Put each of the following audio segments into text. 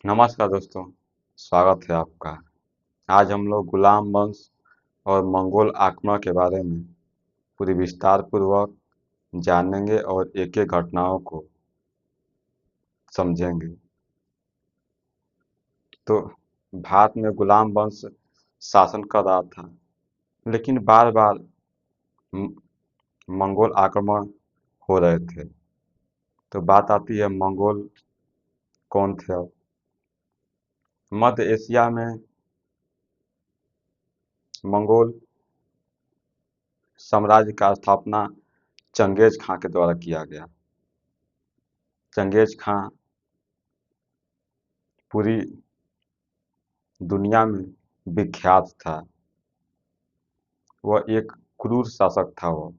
नमस्कार दोस्तों, स्वागत है आपका। आज हम लोग गुलाम वंश और मंगोल आक्रमण के बारे में पूरी विस्तार पूर्वक जानेंगे और एक-एक घटनाओं को समझेंगे। तो भारत में गुलाम वंश शासन कर रहा था, लेकिन बार-बार मंगोल आक्रमण हो रहे थे। तो बात आती है मंगोल कौन थे अब? मध्य एशिया में मंगोल साम्राज्य का स्थापना चंगेज खां के द्वारा किया गया। चंगेज खां पूरी दुनिया में विख्यात था। वह एक क्रूर शासक था, वो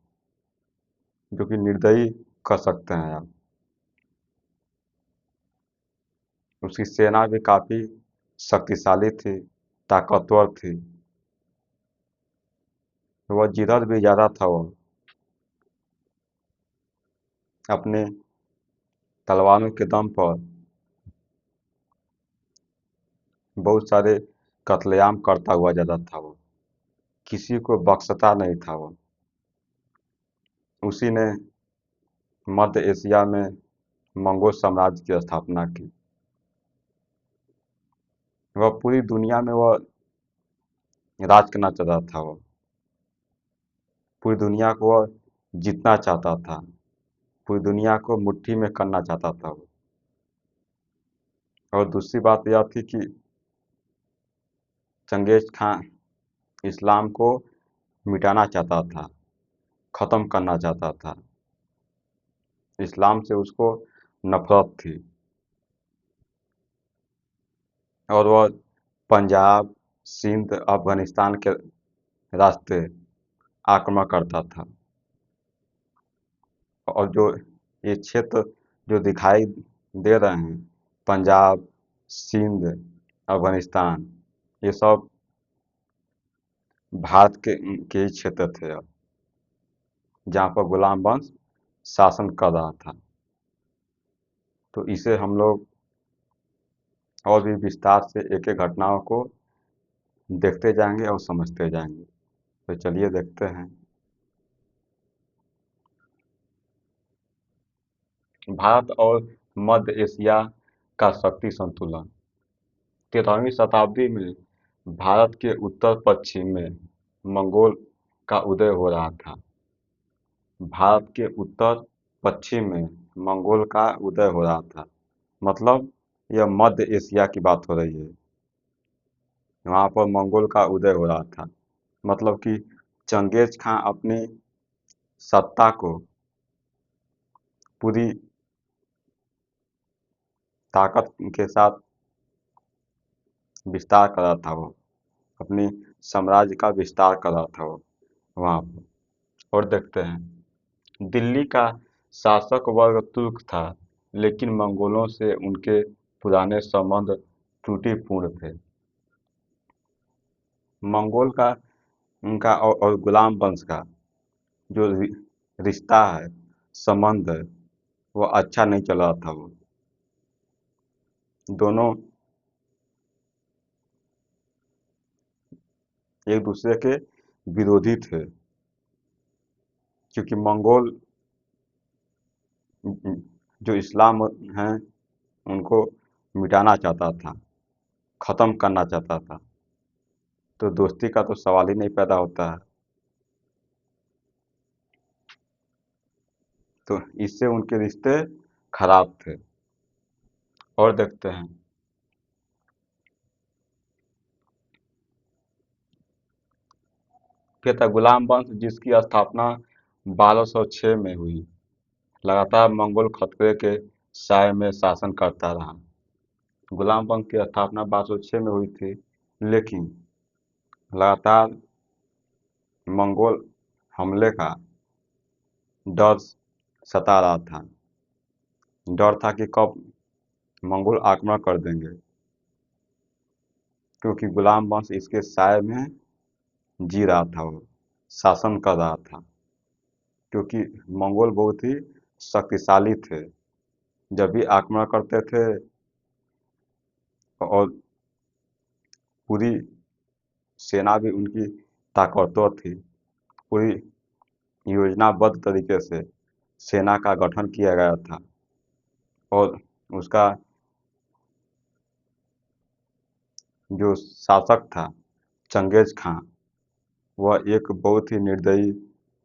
जो कि निर्दयी कह सकते हैं आप। उसकी सेना भी काफी शक्तिशाली थी, ताकतवर थी। वह जिधर भी जाता था, वो अपने तलवारों के दम पर बहुत सारे कत्लेआम करता हुआ जाता था। वो किसी को बख्शता नहीं था। वो उसी ने मध्य एशिया में मंगोल साम्राज्य की स्थापना की। वह पूरी दुनिया में वह राज करना चाहता था। वो पूरी दुनिया को वह जीतना चाहता था। पूरी दुनिया को मुट्ठी में करना चाहता था वो। और दूसरी बात यह थी कि चंगेज खां इस्लाम को मिटाना चाहता था, खत्म करना चाहता था। इस्लाम से उसको नफरत थी और वह पंजाब, सिंध, अफगानिस्तान के रास्ते आक्रमण करता था। और जो ये क्षेत्र जो दिखाई दे रहे हैं, पंजाब, सिंध, अफगानिस्तान, ये सब भारत के ही क्षेत्र थे अब, जहाँ पर गुलाम वंश शासन कर रहा था। तो इसे हम लोग और भी विस्तार से एक-एक घटनाओं को देखते जाएंगे और समझते जाएंगे। तो चलिए देखते हैं। भारत और मध्य एशिया का शक्ति संतुलन। 13वीं शताब्दी में भारत के उत्तर पश्चिम में मंगोल का उदय हो रहा था। भारत के उत्तर पश्चिम में मंगोल का उदय हो रहा था, मतलब यह मध्य एशिया की बात हो रही है। वहाँ पर मंगोल का उदय हो रहा था, मतलब कि चंगेज खां अपनी सत्ता को पूरी ताकत के साथ विस्तार कर रहा था। वो अपनी साम्राज्य का विस्तार कर रहा था वो वहाँ पर। और देखते हैं, दिल्ली का शासक वर्ग तुर्क था, लेकिन मंगोलों से उनके पुराने संबंध त्रुटिपूर्ण थे। मंगोल का उनका और गुलाम वंश का जो रिश्ता है, संबंध है, वो अच्छा नहीं चल रहा था। वो दोनों एक दूसरे के विरोधी थे, क्योंकि मंगोल जो इस्लाम हैं उनको मिटाना चाहता था, खत्म करना चाहता था। तो दोस्ती का तो सवाल ही नहीं पैदा होता है। तो इससे उनके रिश्ते खराब थे। और देखते हैं, फिर था गुलाम वंश, जिसकी स्थापना 1206 में हुई। लगातार मंगोल खतरे के साए में शासन करता रहा। गुलाम वंश की स्थापना 1206 में हुई थी, लेकिन लगातार मंगोल हमले का डर सता रहा था। डर था कि कब मंगोल आक्रमण कर देंगे, क्योंकि गुलाम वंश इसके साए में जी रहा था, वो शासन कर रहा था। क्योंकि मंगोल बहुत ही शक्तिशाली थे। जब भी आक्रमण करते थे, और पूरी सेना भी उनकी ताकतवर थी। पूरी योजनाबद्ध तरीके से सेना का गठन किया गया था और उसका जो शासक था चंगेज खां, वह एक बहुत ही निर्दयी,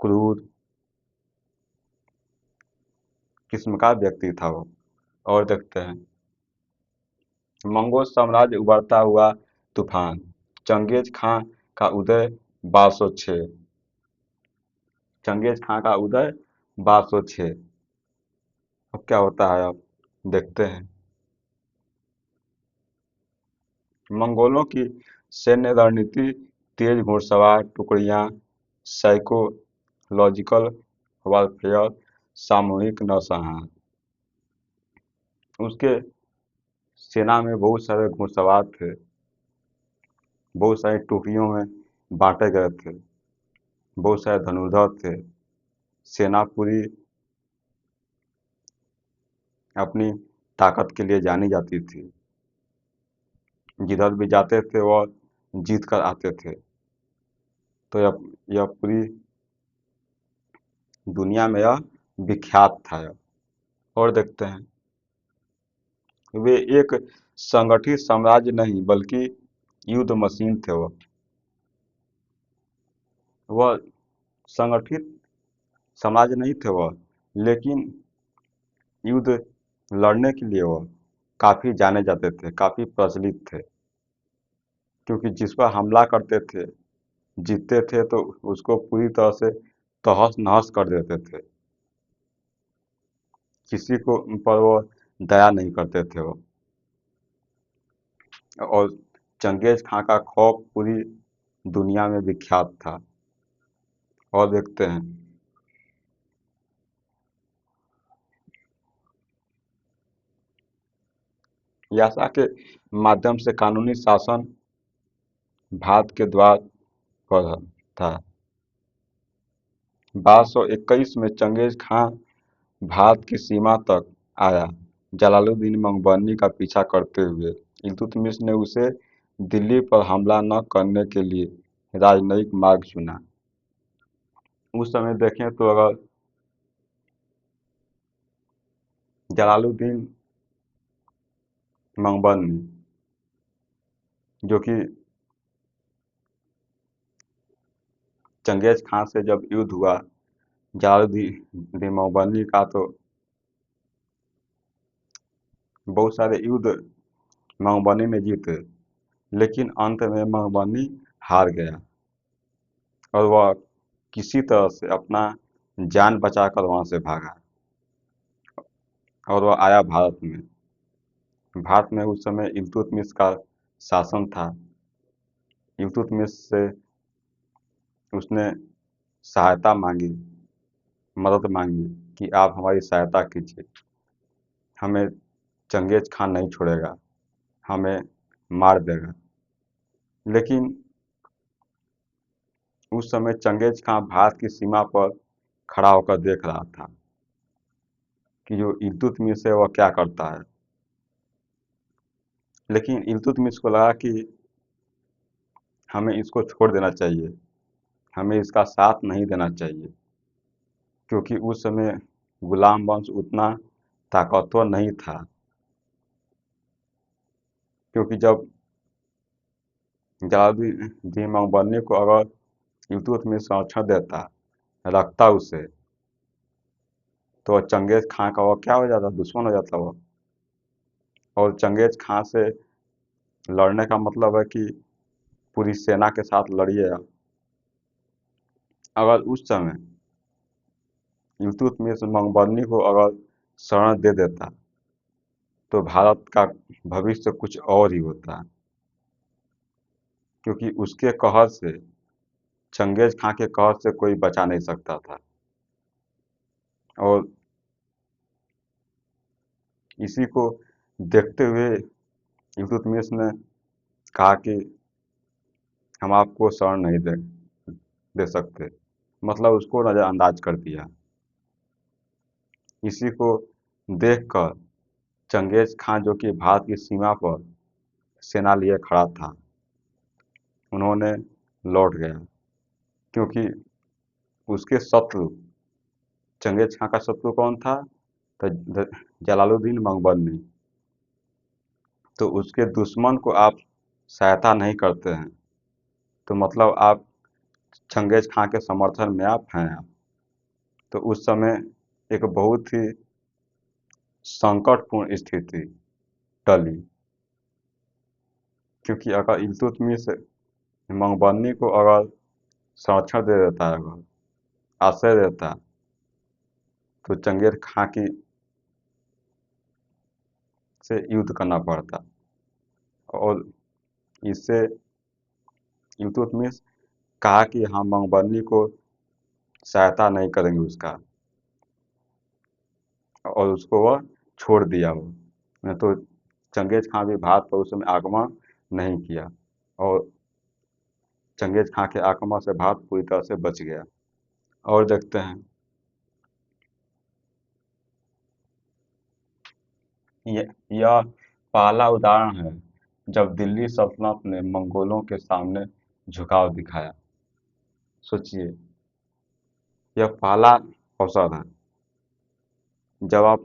क्रूर किस्म का व्यक्ति था वो। और देखते हैं मंगोल साम्राज्य उभरता हुआ तूफान, चंगेज खां का उदय 1206। चंगेज खां का उदय 1206। अब क्या होता है, अब देखते हैं। मंगोलों की सैन्य रणनीति तेज घुड़सवार टुकड़ियां, साइकोलॉजिकल वॉरफेयर, सामूहिक नरसंहार। उसके सेना में बहुत सारे घुड़सवार थे, बहुत सारी टुकड़ियों में बांटे गए थे, बहुत सारे धनुर्धर थे। सेना पूरी अपनी ताकत के लिए जानी जाती थी। जिधर भी जाते थे वह जीत कर आते थे। तो यह पूरी दुनिया में यह विख्यात था यह। और देखते हैं वे एक संगठित साम्राज्य नहीं बल्कि युद्ध मशीन थे। वह संगठित साम्राज्य नहीं थे वह, लेकिन युद्ध लड़ने के लिए वह काफी जाने जाते थे, काफी प्रचलित थे। क्योंकि जिस पर हमला करते थे, जीतते थे तो उसको पूरी तरह से तहस नहस कर देते थे। किसी को उन पर वो दया नहीं करते थे वो। और चंगेज खां का खौफ पूरी दुनिया में विख्यात था। और देखते हैं यासा के माध्यम से कानूनी शासन भारत के द्वार पर था। 1221 में चंगेज खां भारत की सीमा तक आया, जलालुद्दीन मंगबरनी का पीछा करते हुए। इल्तुतमिश ने उसे दिल्ली पर हमला न करने के लिए राजनयिक मार्ग चुना। उस समय देखें तो अगर जलालुद्दीन मंगबरनी, जो कि चंगेज खां से जब युद्ध हुआ जलालुद्दीन मंगबरनी का, तो बहुत सारे युद्ध मंगबरनी ने जीते, लेकिन अंत में मंगबरनी हार गया और वह किसी तरह से अपना जान बचाकर वहां से भागा और वह आया भारत में। भारत में उस समय इल्तुतमिश का शासन था। इल्तुतमिश से उसने सहायता मांगी, मदद मांगी कि आप हमारी सहायता कीजिए, हमें चंगेज खान नहीं छोड़ेगा, हमें मार देगा। लेकिन उस समय चंगेज खान भारत की सीमा पर खड़ा होकर देख रहा था कि जो इल्तुतमिश है वह क्या करता है। लेकिन इल्तुतमिश को लगा कि हमें इसको छोड़ देना चाहिए, हमें इसका साथ नहीं देना चाहिए, क्योंकि उस समय गुलाम वंश उतना ताकतवर नहीं था। क्योंकि जब जलालुद्दीन मंगबरनी को अगर इल्तुतमिश संरक्षण देता, रखता उसे, तो चंगेज खां का वह क्या हो जाता, दुश्मन हो जाता वो। और चंगेज खां से लड़ने का मतलब है कि पूरी सेना के साथ लड़िए आप। अगर उस समय इल्तुतमिश मंगबरनी को अगर शरण दे देता, तो भारत का भविष्य कुछ और ही होता। क्योंकि उसके कहर से, चंगेज खां के कहर से कोई बचा नहीं सकता था। और इसी को देखते हुए इल्तुतमिश ने कहा कि हम आपको शरण नहीं दे सकते, मतलब उसको नज़रअंदाज कर दिया। इसी को देखकर चंगेज खां, जो कि भारत की सीमा पर सेना लिए खड़ा था, उन्होंने लौट गया, क्योंकि उसके शत्रु, चंगेज खां का शत्रु कौन था? तो जलालुद्दीन मंगबरनी। तो उसके दुश्मन को आप सहायता नहीं करते हैं, तो मतलब आप चंगेज खां के समर्थन में आप हैं। तो उस समय एक बहुत ही संकटपूर्ण स्थिति टली, क्योंकि अगर इल्तुतमिश मंगबरनी को अगर संरक्षण दे देता है, अगर आश्रय देता, तो चंगेज खां की से युद्ध करना पड़ता, और इससे इल्तुतमिश कहा कि हम मंगबरनी को सहायता नहीं करेंगे उसका, और उसको वह छोड़ दिया वो। नहीं तो चंगेज खां भी भारत पर उस समय आक्रमण नहीं किया, और चंगेज खां के आक्रमण से भारत पूरी तरह से बच गया। और देखते हैं, यह पहला उदाहरण है जब दिल्ली सल्तनत ने मंगोलों के सामने झुकाव दिखाया। सोचिए, यह पहला अवसर है जब आप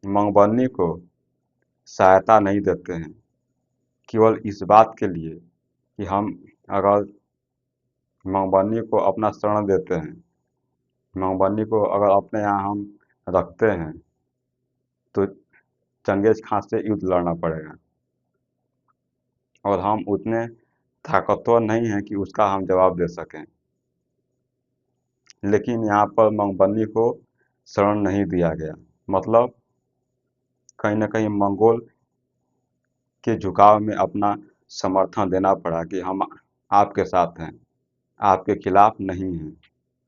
मंगबरनी को सहायता नहीं देते हैं, केवल इस बात के लिए कि हम अगर मंगबरनी को अपना शरण देते हैं, मंगबरनी को अगर अपने यहाँ हम रखते हैं, तो चंगेज खां से युद्ध लड़ना पड़ेगा, और हम उतने ताकतवर नहीं हैं कि उसका हम जवाब दे सकें। लेकिन यहाँ पर मंगबरनी को शरण नहीं दिया गया, मतलब कहीं ना कहीं मंगोल के झुकाव में अपना समर्थन देना पड़ा कि हम आपके साथ हैं, आपके खिलाफ नहीं हैं।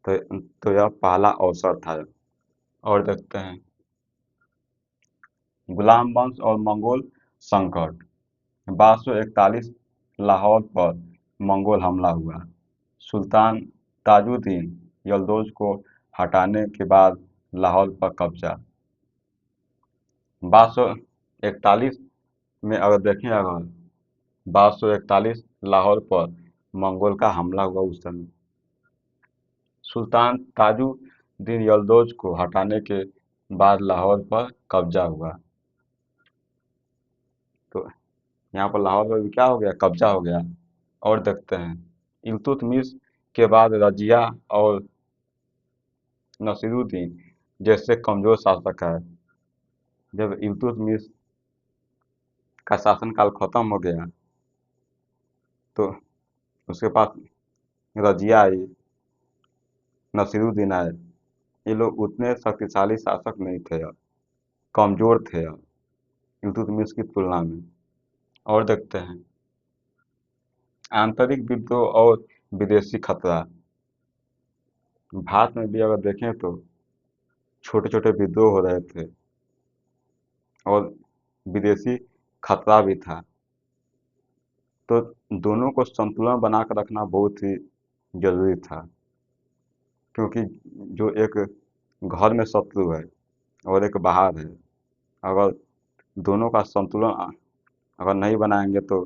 तो यह पहला अवसर था। और देखते हैं, गुलाम वंश और मंगोल संकट। 1241 लाहौर पर मंगोल हमला हुआ। सुल्तान ताजुद्दीन यलदौज को हटाने के बाद लाहौर पर कब्जा। 1241 में अगर देखें, अगर 1241 लाहौर पर मंगोल का हमला हुआ, उस समय सुल्तान ताजुद्दीन यलदौज को हटाने के बाद लाहौर पर कब्जा हुआ। तो यहाँ पर लाहौर पर भी क्या हो गया? कब्जा हो गया। और देखते हैं, इल्तुतमिश के बाद रजिया और नसीरुद्दीन जैसे कमजोर शासक आए। जब इल्तुतमिश का शासनकाल खत्म हो गया, तो उसके पास रजिया आई, नसीरुद्दीन आए। ये लोग उतने शक्तिशाली शासक नहीं थे, अब कमजोर थे अब इल्तुतमिश की तुलना में। और देखते हैं, आंतरिक विद्रोह और विदेशी खतरा। भारत में भी अगर देखें तो छोटे छोटे विद्रोह हो रहे थे, और विदेशी खतरा भी था। तो दोनों को संतुलन बना कर रखना बहुत ही जरूरी था, क्योंकि जो एक घर में शत्रु है और एक बाहर है, अगर दोनों का संतुलन अगर नहीं बनाएंगे तो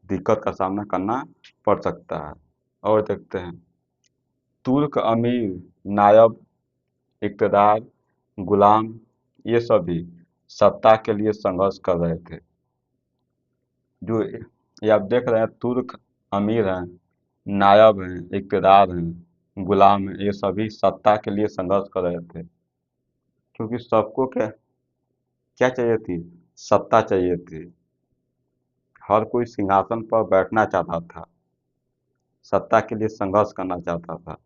दिक्कत का सामना करना पड़ सकता है। और देखते हैं, तुर्क अमीर, नायब, इक़्तिदार, गुलाम, ये सभी सत्ता के लिए संघर्ष कर रहे थे। जो ये आप देख रहे हैं, तुर्क अमीर हैं, नायब हैं, इक़्तिदार हैं, गुलाम हैं, ये सभी सत्ता के लिए संघर्ष कर रहे थे, क्योंकि सबको क्या क्या चाहिए थी? सत्ता चाहिए थी। हर कोई सिंहासन पर बैठना चाहता था, सत्ता के लिए संघर्ष करना चाहता था,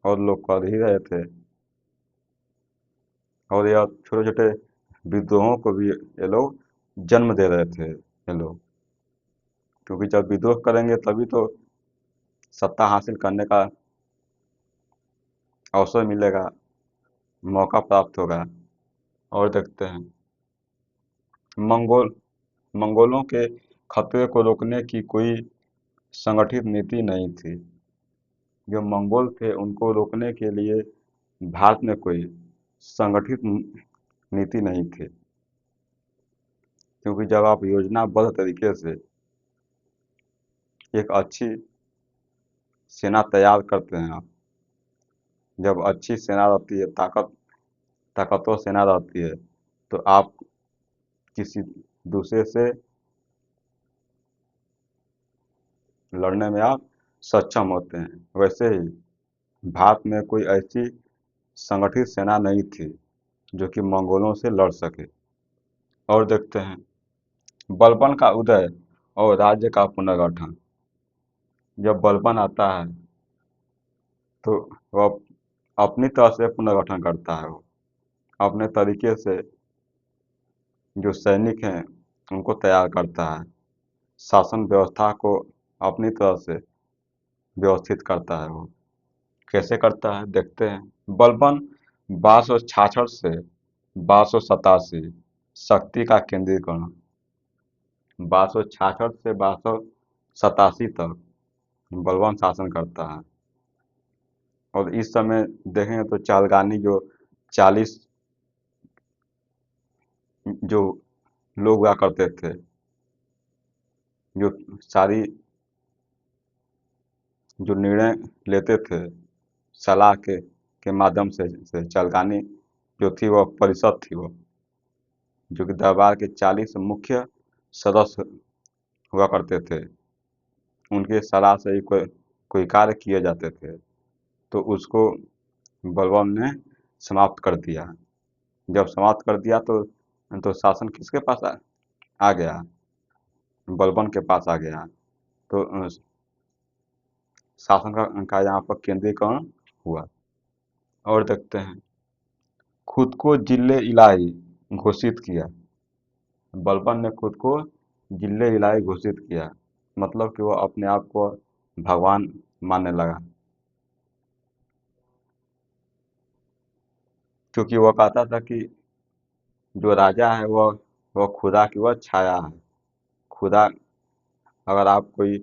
और लोग कर ही रहे थे। और यह छोटे छोटे विद्रोहों को भी ये लोग जन्म दे रहे थे, ये लोग, क्योंकि जब विद्रोह करेंगे तभी तो सत्ता हासिल करने का अवसर मिलेगा, मौका प्राप्त होगा। और देखते हैं, मंगोलों के खतरे को रोकने की कोई संगठित नीति नहीं थी। जो मंगोल थे, उनको रोकने के लिए भारत में कोई संगठित नीति नहीं थी। क्योंकि जब आप योजनाबद्ध तरीके से एक अच्छी सेना तैयार करते हैं आप, जब अच्छी सेना रहती है, ताकतवर सेना रहती है, तो आप किसी दूसरे से लड़ने में आप सक्षम होते हैं। वैसे ही भारत में कोई ऐसी संगठित सेना नहीं थी जो कि मंगोलों से लड़ सके। और देखते हैं बलबन का उदय और राज्य का पुनर्गठन। जब बलबन आता है तो वह अपनी तरह से पुनर्गठन करता है। वो अपने तरीके से जो सैनिक हैं उनको तैयार करता है, शासन व्यवस्था को अपनी तरह से व्यवस्थित करता है। वो कैसे करता है देखते हैं। बलबन 1266 से 1287, शक्ति का केंद्रीकरण। 1266 से 1287 तक बलबन शासन करता है। और इस समय देखेंगे तो चालगानी जो 40 जो लोग हुआ करते थे, जो सारी जो निर्णय लेते थे सलाह के माध्यम से चालगानी जो थी वह परिषद थी, वो जो कि दरबार के 40 मुख्य सदस्य हुआ करते थे। उनके सलाह से ही कोई कार्य किए जाते थे। तो उसको बलबन ने समाप्त कर दिया। जब समाप्त कर दिया तो शासन किसके पास आ गया? बलबन के पास आ गया। तो शासन का यहाँ पर केंद्रीकरण हुआ। और देखते हैं खुद को जिले इलाही घोषित किया। बलबन ने खुद को जिले इलाही घोषित किया, मतलब कि वो अपने आप को भगवान मानने लगा। क्योंकि वो कहता था कि जो राजा है वह खुदा की वह छाया है। खुदा, अगर आप कोई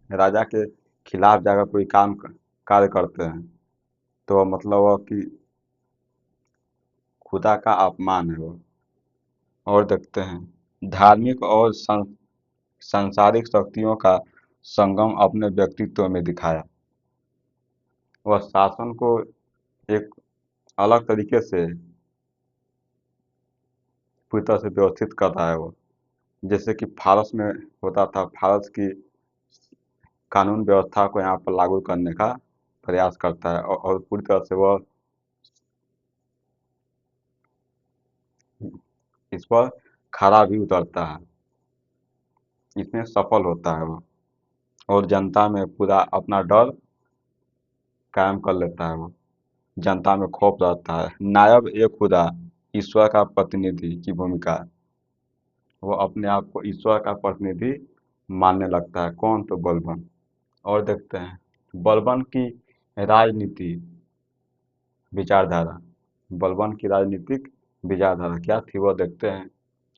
राजा के खिलाफ जाकर कोई कार्य करते हैं तो मतलब वह कि खुदा का अपमान है वो। और देखते हैं धार्मिक और सांसारिक शक्तियों का संगम अपने व्यक्तित्व में दिखाया। वह शासन को एक अलग तरीके से पूरी तरह से व्यवस्थित कर रहा है वो। जैसे कि फारस में होता था, फारस की कानून व्यवस्था को यहाँ पर लागू करने का प्रयास करता है और पूरी तरह से वह इस पर खरा भी उतरता है, इसमें सफल होता है वो। और जनता में पूरा अपना डर कायम कर लेता है वो। जनता में खौफ रहता है। नायब ए खुदा, ईश्वर का प्रतिनिधि की भूमिका। वो अपने आप को ईश्वर का प्रतिनिधि मानने लगता है। कौन? तो बलबन। और देखते हैं बलबन की राजनीति विचारधारा। बलबन की राजनीतिक विचारधारा क्या थी वो देखते हैं।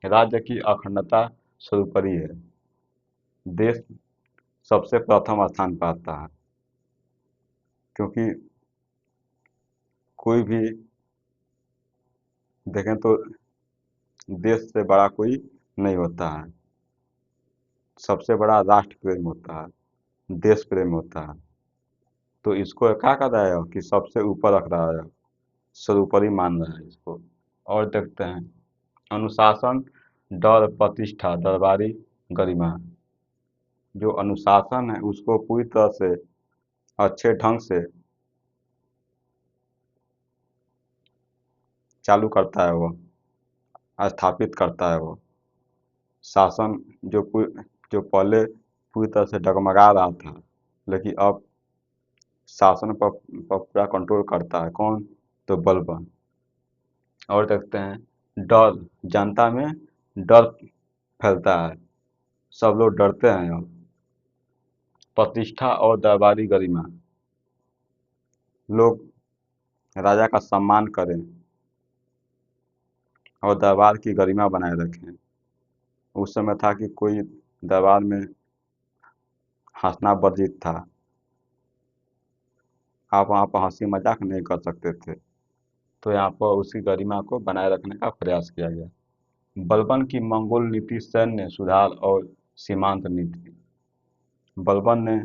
राज्य की अखंडता सर्वोपरि है। देश सबसे प्रथम स्थान पर आता है। क्योंकि कोई भी देखें तो देश से बड़ा कोई नहीं होता है। सबसे बड़ा राष्ट्र प्रेम होता है, देश प्रेम होता है। तो इसको क्या कर रहा है कि सबसे ऊपर रख रहा है, सर्वोपरि मान रहा है इसको। और देखते हैं अनुशासन, डर, प्रतिष्ठा, दरबारी गरिमा। जो अनुशासन है उसको पूरी तरह से अच्छे ढंग से चालू करता है, वो स्थापित करता है वो। शासन जो पहले पूरी तरह से डगमगा रहा था, लेकिन अब शासन पर पूरा कंट्रोल करता है। कौन? तो बलबन। और देखते हैं डर, जनता में डर फैलता है, सब लोग डरते हैं। अब प्रतिष्ठा और दरबारी गरिमा, लोग राजा का सम्मान करें और दरबार की गरिमा बनाए रखें। उस समय था कि कोई दरबार में हंसना वर्जित था। आप वहाँ पर हंसी मजाक नहीं कर सकते थे। तो यहाँ पर उसी गरिमा को बनाए रखने का प्रयास किया गया। बलबन की मंगोल नीति सैन्य सुधार और सीमांत नीति। बलबन ने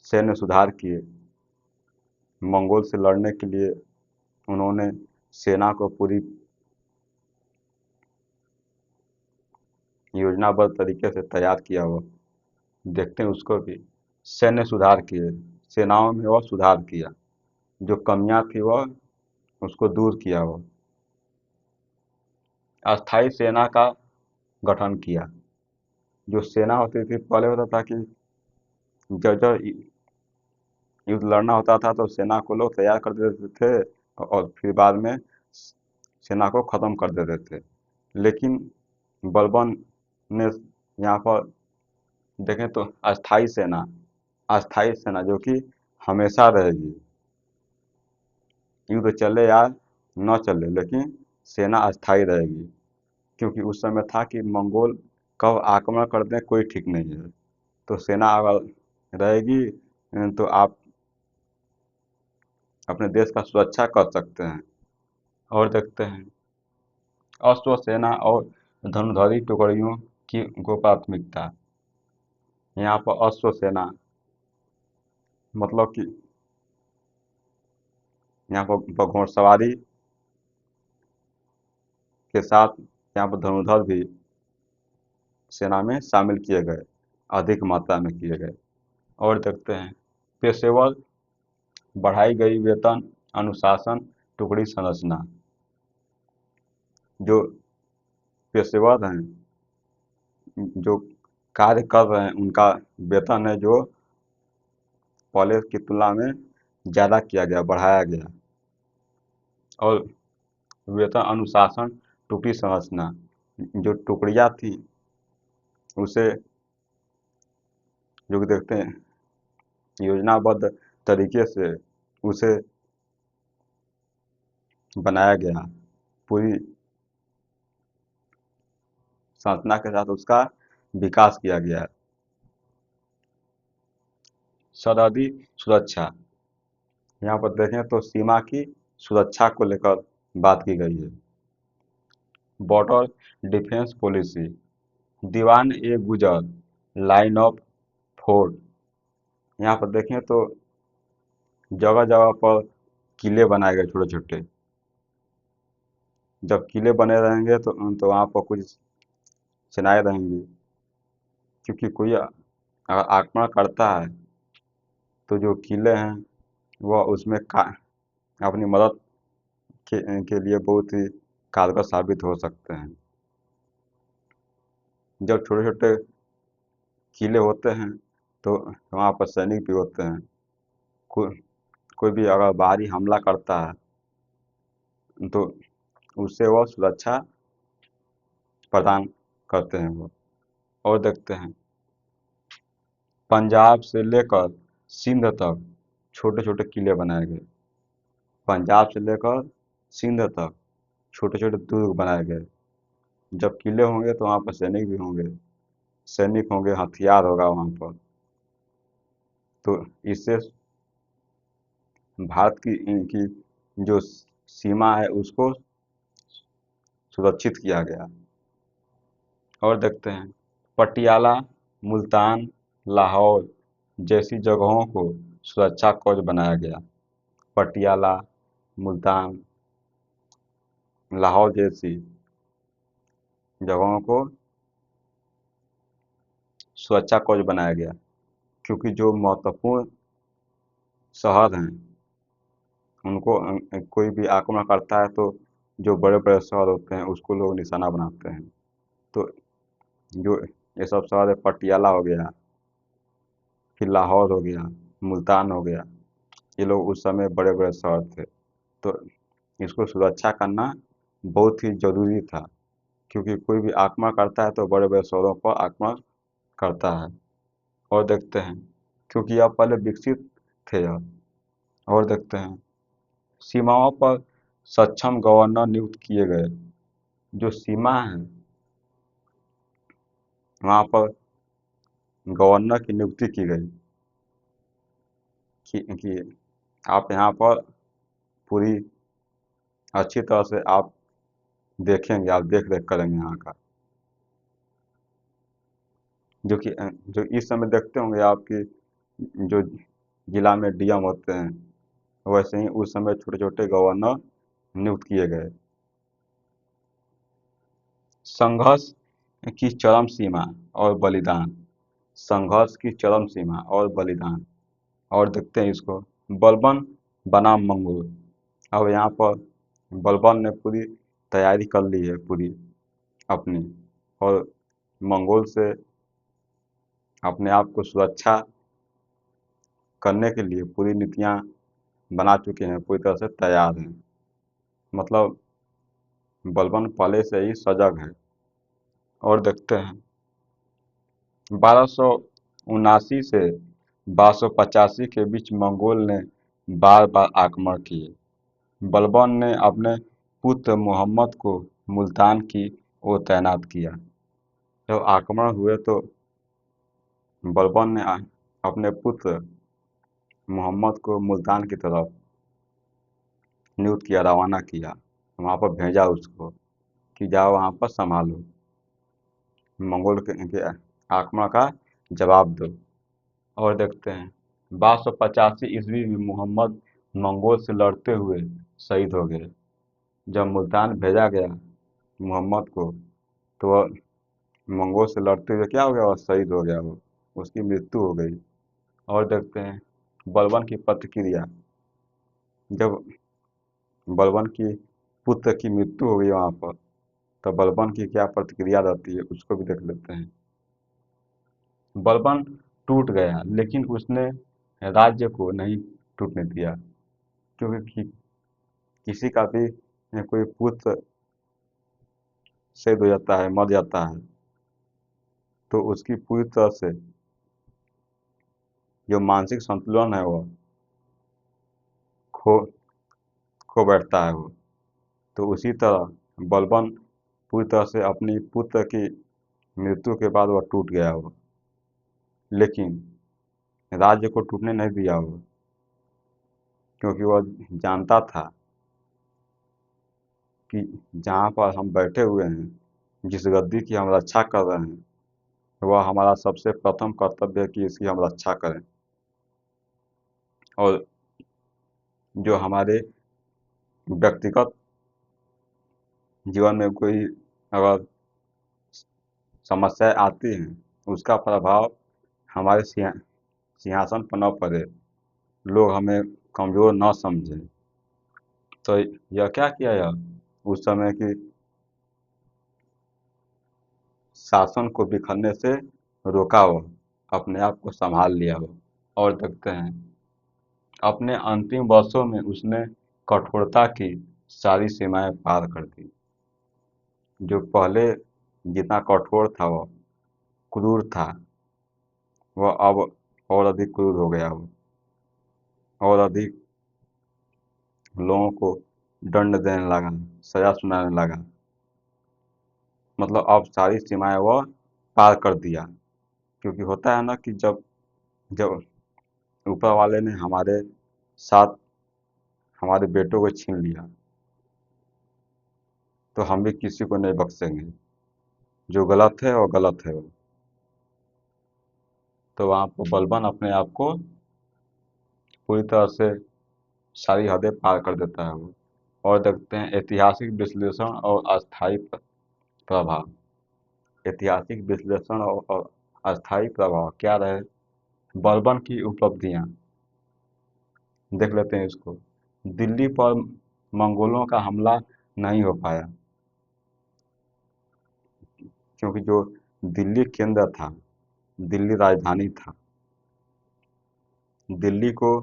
सैन्य सुधार किए। मंगोल से लड़ने के लिए उन्होंने सेना को पूरी योजनाबद्ध तरीके से तैयार किया हुआ। देखते हैं उसको भी। सैन्य सुधार किए, सेनाओं में वह सुधार किया, जो कमियां थी वह उसको दूर किया। वह अस्थाई सेना का गठन किया। जो सेना होती थी, पहले होता था कि जब जब युद्ध लड़ना होता था तो सेना को लोग तैयार कर देते थे और फिर बाद में सेना को ख़त्म कर देते थे। लेकिन बलबन ने यहाँ पर देखें तो अस्थाई सेना जो कि हमेशा रहेगी, युद्ध चले या न चले, लेकिन सेना अस्थाई रहेगी। क्योंकि उस समय था कि मंगोल कब आक्रमण कर दें कोई ठीक नहीं है, तो सेना अगर रहेगी तो आप अपने देश का सुरक्षा कर सकते हैं। और देखते हैं अश्व सेना और धनुर्धर टुकड़ियों की को प्राथमिकता। यहाँ पर अश्व सेना मतलब कि यहाँ पर घोड़सवारी के साथ यहाँ पर धनुर्धर भी सेना में शामिल किए गए, अधिक मात्रा में किए गए। और देखते हैं पेशेवर बढ़ाई गई वेतन अनुशासन टुकड़ी संरचना। जो पेशेवर हैं, जो कार्य कर रहे हैं, उनका वेतन है जो पहले की तुलना में ज़्यादा किया गया, बढ़ाया गया। और वेतन अनुशासन टुकड़ी संरचना, जो टुकड़ियाँ थी उसे जो कि देखते हैं योजनाबद्ध तरीके से उसे बनाया गया, पूरी संरचना के साथ उसका विकास किया गया है। सरहदी सुरक्षा, यहाँ पर देखें तो सीमा की सुरक्षा को लेकर बात की गई है। बॉर्डर डिफेंस पॉलिसी, दीवान ए गुजर, लाइन ऑफ फोर्ट। यहाँ पर देखें तो जगह जगह पर किले बनाए गए छोटे छोटे। जब किले बने रहेंगे तो वहाँ पर कुछ सेनाएं रहेंगी, क्योंकि कोई अगर आक्रमण करता है तो जो किले हैं वह उसमें अपनी मदद के लिए बहुत ही कारगर साबित हो सकते हैं। जब छोटे छोटे किले होते हैं तो वहाँ पर सैनिक भी होते हैं। कोई भी अगर बाहरी हमला करता है तो उससे वह सुरक्षा प्रदान करते हैं वो। और देखते हैं पंजाब से लेकर सिंध तक छोटे छोटे किले बनाए गए। पंजाब से लेकर सिंध तक छोटे छोटे दुर्ग बनाए गए। जब किले होंगे तो वहाँ पर सैनिक भी होंगे, सैनिक होंगे, हथियार होगा वहाँ पर। तो इससे भारत की इनकी जो सीमा है उसको सुरक्षित किया गया। और देखते हैं पटियाला, मुल्तान, लाहौर जैसी जगहों को सुरक्षा कवच बनाया गया। पटियाला, मुल्तान, लाहौर जैसी जगहों को सुरक्षा कवच बनाया गया, क्योंकि जो महत्वपूर्ण शहर हैं उनको कोई भी आक्रमण करता है तो जो बड़े बड़े शहर होते हैं उसको लोग निशाना बनाते हैं। तो जो ये सब शहर है, पटियाला हो गया, फिर लाहौर हो गया, मुल्तान हो गया, ये लोग उस समय बड़े बड़े शहर थे। तो इसको सुरक्षा करना बहुत ही ज़रूरी था, क्योंकि कोई भी आक्रमण करता है तो बड़े बड़े शहरों पर आक्रमण करता है। और देखते हैं क्योंकि यह पहले विकसित थे यह। और देखते हैं सीमाओं पर सक्षम गवर्नर नियुक्त किए गए। जो सीमा है वहाँ पर गवर्नर की नियुक्ति की गई कि आप यहाँ पर पूरी अच्छी तरह से आप देखेंगे, आप देख रेख करेंगे यहाँ का। जो कि जो इस समय देखते होंगे आपकी जो जिला में डीएम होते हैं, वैसे ही उस समय छोटे छोटे गवर्नर नियुक्त किए गए। संघर्ष की चरम सीमा और बलिदान, संघर्ष की चरम सीमा और बलिदान। और देखते हैं इसको, बलबन बनाम मंगोल। अब यहाँ पर बलबन ने पूरी तैयारी कर ली है पूरी अपनी, और मंगोल से अपने आप को सुरक्षा करने के लिए पूरी नीतियाँ बना चुके हैं, पूरी तरह से तैयार हैं। मतलब बलबन पहले से ही सजग है। और देखते हैं 1279 से 1285 के बीच मंगोल ने बार बार आक्रमण किए। बलबन ने अपने पुत्र मोहम्मद को मुल्तान की ओर तैनात किया। जब आक्रमण हुए तो बलबन ने अपने पुत्र मोहम्मद को मुल्तान की तरफ नियुक्त किया, रवाना किया, वहाँ पर भेजा उसको कि जाओ वहाँ पर संभालो, मंगोल के आक्रमण का जवाब दो। और देखते हैं 1285 ईस्वी में मोहम्मद मंगोल से लड़ते हुए शहीद हो गए। जब मुल्तान भेजा गया मोहम्मद को, तो वह मंगोल से लड़ते हुए क्या हो गया, वह शहीद हो गया, वो उसकी मृत्यु हो गई। और देखते हैं बलबन की प्रतिक्रिया, जब बलबन की पुत्र की मृत्यु हो गई वहाँ पर, तो बलबन की क्या प्रतिक्रिया रहती है उसको भी देख लेते हैं। बलबन टूट गया, लेकिन उसने राज्य को नहीं टूटने दिया, क्योंकि किसी का भी कोई पुत्र शहीद हो जाता है, मर जाता है, तो उसकी पूरी तरह से जो मानसिक संतुलन है वो खो खो बैठता है वो। तो उसी तरह बलबन पूरी तरह से अपनी पुत्र की मृत्यु के बाद वह टूट गया वो, लेकिन राज्य को टूटने नहीं दिया वो, क्योंकि वह जानता था कि जहाँ पर हम बैठे हुए हैं, जिस गद्दी की हम रक्षा कर रहे हैं, वह हमारा सबसे प्रथम कर्तव्य है कि इसकी हम रक्षा करें। और जो हमारे व्यक्तिगत जीवन में कोई अगर समस्याएं आती हैं, उसका प्रभाव हमारे सिंहासन पर न पड़े, लोग हमें कमज़ोर न समझें। तो यह क्या किया, यह उस समय की शासन को बिखरने से रोका हो, अपने आप को संभाल लिया हो। और देखते हैं अपने अंतिम वर्षों में उसने कठोरता की सारी सीमाएं पार कर दी। जो पहले जितना कठोर था, वह क्रूर था, वह अब और अधिक क्रूर हो गया हो, और अधिक लोगों को दंड देने लगा, सजा सुनाने लगा। मतलब अब सारी सीमाएं वह पार कर दिया। क्योंकि होता है ना कि जब जब ऊपर वाले ने हमारे साथ हमारे बेटों को छीन लिया, तो हम भी किसी को नहीं बख्शेंगे। जो गलत है वो गलत है वो। तो वहाँ पर बलबन अपने आप को पूरी तरह से सारी हदें पार कर देता है वो। और देखते हैं ऐतिहासिक विश्लेषण और अस्थायी प्रभाव। ऐतिहासिक विश्लेषण और अस्थायी प्रभाव क्या रहे। बलबन की उपलब्धियाँ देख लेते हैं इसको। दिल्ली पर मंगोलों का हमला नहीं हो पाया, क्योंकि जो दिल्ली केंद्र था, दिल्ली राजधानी था, दिल्ली को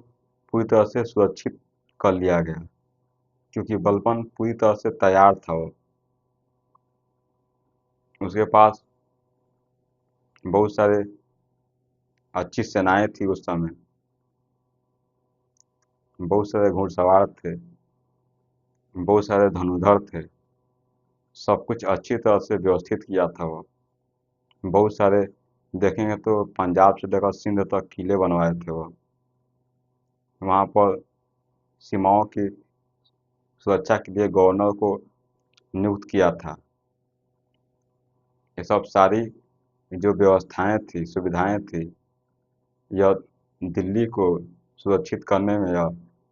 पूरी तरह से सुरक्षित कर लिया गया, क्योंकि बलबन पूरी तरह से तैयार था वो। उसके पास बहुत सारे अच्छी सेनाएं थी उस समय, बहुत सारे घुड़सवार थे, बहुत सारे धनुर्धर थे, सब कुछ अच्छी तरह से व्यवस्थित किया था वो। बहुत सारे देखेंगे तो पंजाब से लेकर सिंध तक किले बनवाए थे वो। वहाँ पर सीमाओं की सुरक्षा के लिए गवर्नर को नियुक्त किया था। ये सब सारी जो व्यवस्थाएं थी, सुविधाएं थी, यह दिल्ली को सुरक्षित करने में यह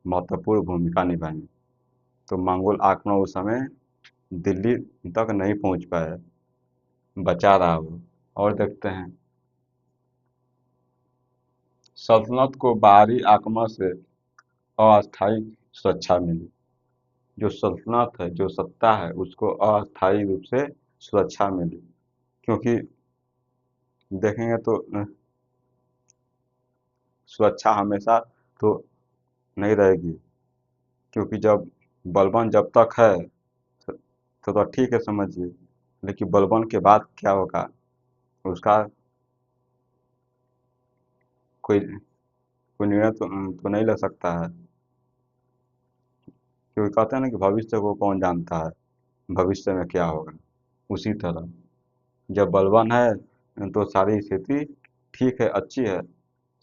महत्वपूर्ण भूमिका निभाई। तो मंगोल आक्रमण उस समय दिल्ली तक नहीं पहुंच पाया, बचा रहा वो। और देखते हैं, सल्तनत को बाहरी आक्रमण से अस्थायी सुरक्षा मिली। जो सल्तनत है, जो सत्ता है, उसको अस्थायी रूप से सुरक्षा मिली। क्योंकि देखेंगे तो सुरक्षा हमेशा तो नहीं रहेगी। क्योंकि जब बलबन जब तक है तो ठीक है समझिए, लेकिन बलबन के बाद क्या होगा उसका कोई कोई निर्णय तो नहीं ले सकता है। क्योंकि कहते हैं ना कि भविष्य को कौन जानता है, भविष्य में क्या होगा। उसी तरह जब बलवान है तो सारी स्थिति ठीक है, अच्छी है,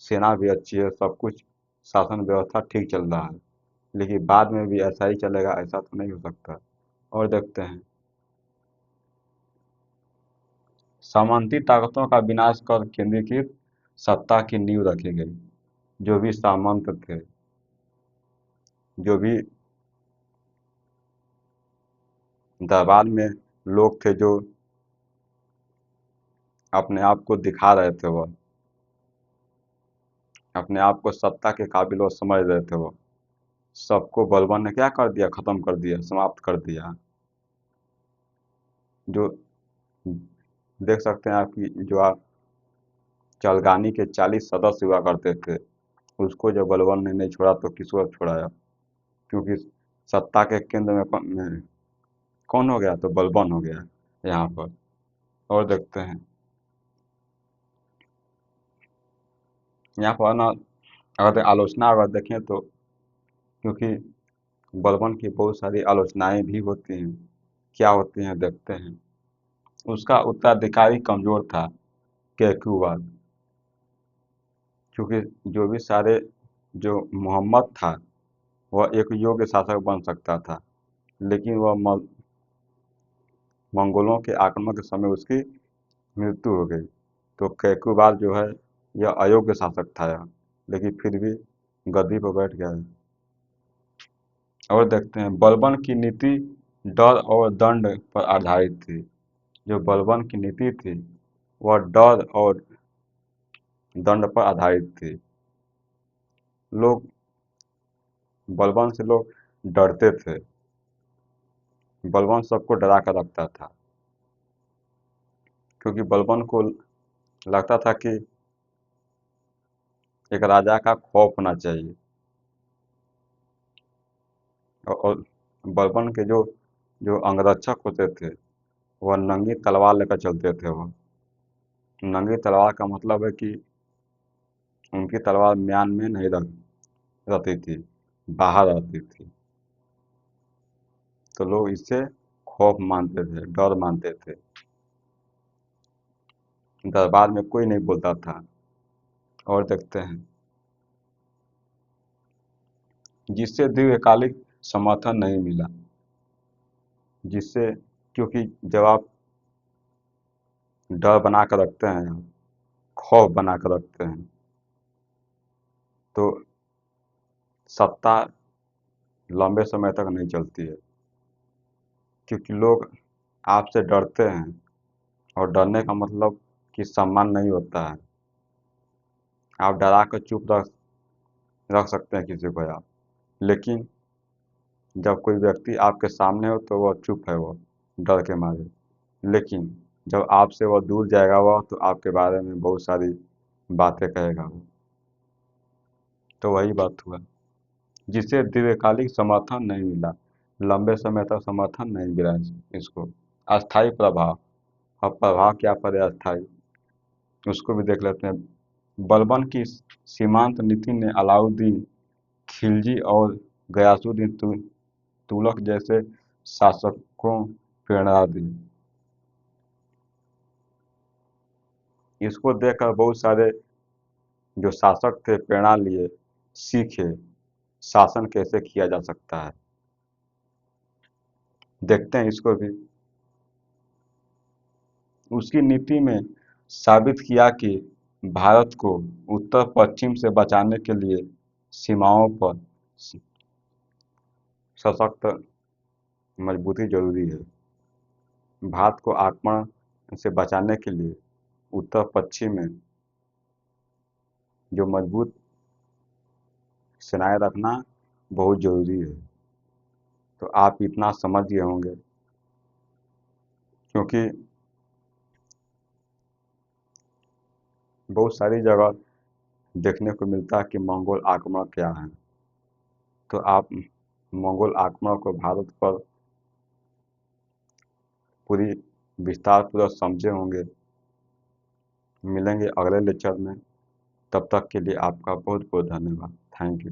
सेना भी अच्छी है, सब कुछ शासन व्यवस्था ठीक चल रहा है। लेकिन बाद में भी ऐसा ही चलेगा, ऐसा तो नहीं हो सकता। और देखते हैं, सामंती ताकतों का विनाश कर केंद्रीकृत सत्ता की नींव रखी गई। जो भी सामंत थे, जो भी दरबार में लोग थे, जो अपने आप को दिखा रहे थे, वह अपने आप को सत्ता के काबिल वो समझ रहे थे, वो सबको बलबन ने क्या कर दिया, खत्म कर दिया, समाप्त कर दिया। जो देख सकते हैं आपकी, जो आप चलगानी के 40 सदस्य हुआ करते थे, उसको जब बलबन ने नहीं छोड़ा तो किसको छोड़ाया। क्योंकि सत्ता के केंद्र में कौन हो गया, तो बलबन हो गया यहाँ पर। और देखते हैं, यहाँ पर ना, अगर आलोचना अगर देखें तो, क्योंकि बलबन की बहुत सारी आलोचनाएं भी होती हैं। क्या होती हैं देखते हैं। उसका उत्तराधिकारी कमजोर था, कैकूबाद। क्योंकि जो भी सारे, जो मोहम्मद था, वह एक योग्य शासक बन सकता था, लेकिन वह मंगोलों के आक्रमण के समय उसकी मृत्यु हो गई। तो कैकूबाद जो है, यह अयोग्य शासक था यह, लेकिन फिर भी गद्दी पर बैठ गया है। और देखते हैं, बलबन की नीति डर और दंड पर आधारित थी। जो बलबन की नीति थी, वह डर और दंड पर आधारित थी। लोग, बलबन से लोग डरते थे। बलबन सबको डरा कर रखता था। क्योंकि बलबन को लगता था कि एक राजा का खौफ होना चाहिए। और बलबन के जो जो अंगरक्षक होते थे, वह नंगी तलवार लेकर चलते थे। वह नंगी तलवार का मतलब है कि उनकी तलवार म्यान में नहीं रहती थी, बाहर रहती थी। तो लोग इससे खौफ मानते थे, डर मानते थे। दरबार में कोई नहीं बोलता था। और देखते हैं, जिससे दीर्घकालिक समर्थन नहीं मिला। जिससे, क्योंकि जब आप डर बना कर रखते हैं, खौफ बना कर रखते हैं, तो सत्ता लंबे समय तक नहीं चलती है। क्योंकि लोग आपसे डरते हैं, और डरने का मतलब कि सम्मान नहीं होता है। आप डरा कर चुप रख रख सकते हैं किसी को आप, लेकिन जब कोई व्यक्ति आपके सामने हो तो वह चुप है, वो डर के मारे। लेकिन जब आपसे वह दूर जाएगा, वह तो आपके बारे में बहुत सारी बातें कहेगा वो। तो वही बात हुआ, जिसे दीर्घकालिक समर्थन नहीं मिला, लंबे समय तक समर्थन नहीं मिला इसको। अस्थायी प्रभाव। अब प्रभाव क्या पड़े अस्थायी, उसको भी देख लेते हैं। बलबन की सीमांत नीति ने अलाउद्दीन खिलजी और गयासुद्दीन तुगलक जैसे शासकों प्रेरणा दी। इसको देखकर बहुत सारे जो शासक थे प्रेरणा लिए, सीखे शासन कैसे किया जा सकता है। देखते हैं इसको भी। उसकी नीति में साबित किया कि भारत को उत्तर पश्चिम से बचाने के लिए सीमाओं पर सशक्त मजबूती जरूरी है। भारत को आक्रमण से बचाने के लिए उत्तर पश्चिम में जो मजबूत सेनाएं रखना बहुत जरूरी है। तो आप इतना समझ गए होंगे, क्योंकि बहुत सारी जगह देखने को मिलता है कि मंगोल आक्रमण क्या है। तो आप मंगोल आक्रमण को भारत पर पूरी विस्तार पूर्वक समझे होंगे। मिलेंगे अगले लेक्चर में। तब तक के लिए आपका बहुत बहुत धन्यवाद। Thank you.